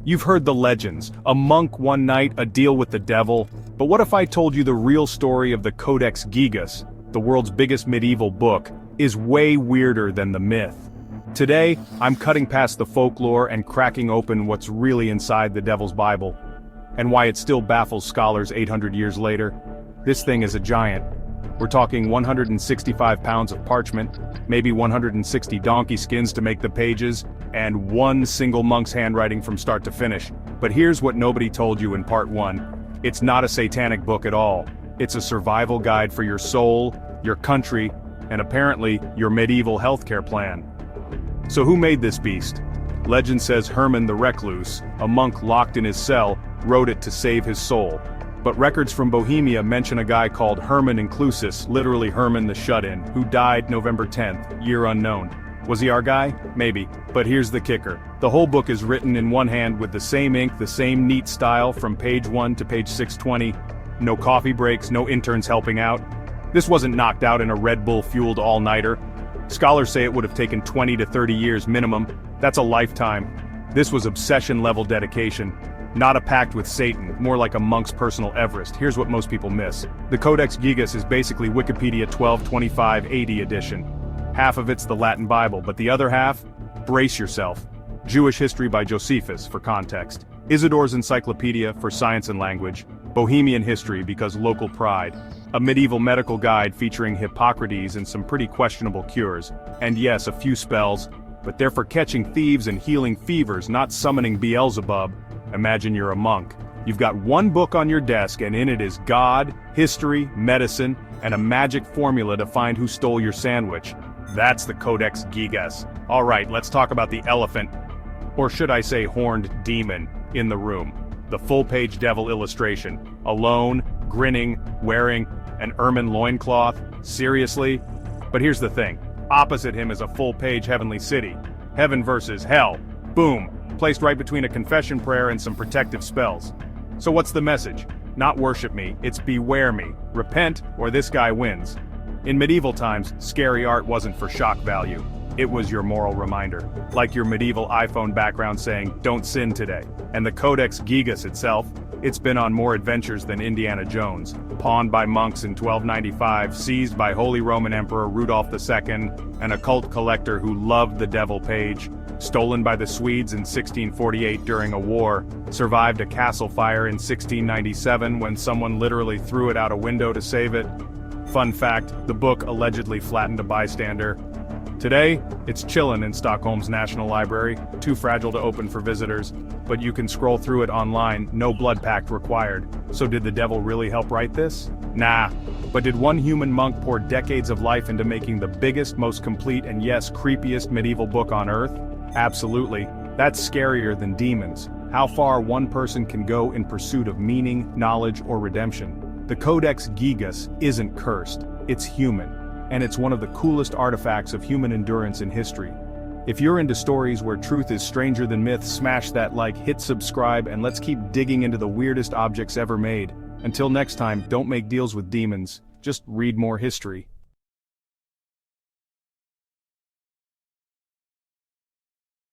You've heard the legends, a monk one night, a deal with the devil, but what if I told you the real story of the Codex Gigas, the world's biggest medieval book, is way weirder than the myth? Today, I'm cutting past the folklore and cracking open what's really inside the Devil's Bible, and why it still baffles scholars 800 years later. This thing is a giant. We're talking 165 pounds of parchment, maybe 160 donkey skins to make the pages, and one single monk's handwriting from start to finish. But here's what nobody told you in part 1. It's not a satanic book at all. It's a survival guide for your soul, your country, and apparently your medieval healthcare plan. So who made this beast? Legend says Herman the Recluse, a monk locked in his cell, wrote it to save his soul. But records from Bohemia mention a guy called Herman Inclusus, literally Herman the Shut-In, who died November 10th, year unknown. Was he our guy? Maybe. But here's the kicker. The whole book is written in one hand with the same ink, the same neat style from page 1 to page 620. No coffee breaks, no interns helping out. This wasn't knocked out in a Red Bull-fueled all-nighter. Scholars say it would have taken 20 to 30 years minimum. That's a lifetime. This was obsession-level dedication. Not a pact with Satan, more like a monk's personal Everest. Here's what most people miss. The Codex Gigas is basically Wikipedia 1225 AD edition. Half of it's the Latin Bible, but the other half? Brace yourself. Jewish history by Josephus, for context. Isidore's Encyclopedia, for science and language. Bohemian history, because local pride. A medieval medical guide featuring Hippocrates and some pretty questionable cures. And yes, a few spells, but they're for catching thieves and healing fevers, not summoning Beelzebub. Imagine you're a monk. You've got one book on your desk and in it is God, history, medicine, and a magic formula to find who stole your sandwich. That's the Codex Gigas. Alright, let's talk about the elephant, or should I say horned demon, in the room. The full-page devil illustration. Alone, grinning, wearing an ermine loincloth. Seriously? But here's the thing. Opposite him is a full-page heavenly city. Heaven versus hell. Boom. Placed right between a confession prayer and some protective spells. So what's the message? Not worship me, it's beware me. Repent, or this guy wins. In medieval times, scary art wasn't for shock value. It was your moral reminder. Like your medieval iPhone background saying, don't sin today. And the Codex Gigas itself, it's been on more adventures than Indiana Jones. Pawned by monks in 1295, seized by Holy Roman Emperor Rudolph II, an occult collector who loved the devil page, stolen by the Swedes in 1648 during a war, survived a castle fire in 1697 when someone literally threw it out a window to save it. Fun fact, the book allegedly flattened a bystander. Today, it's chillin' in Stockholm's National Library, too fragile to open for visitors, but you can scroll through it online, no blood pact required. So did the devil really help write this? Nah. But did one human monk pour decades of life into making the biggest, most complete, and yes, creepiest medieval book on Earth? Absolutely. That's scarier than demons. How far one person can go in pursuit of meaning, knowledge, or redemption. The Codex Gigas isn't cursed, it's human. And it's one of the coolest artifacts of human endurance in history. If you're into stories where truth is stranger than myth, smash that like, hit subscribe, and let's keep digging into the weirdest objects ever made. Until next time, don't make deals with demons, just read more history.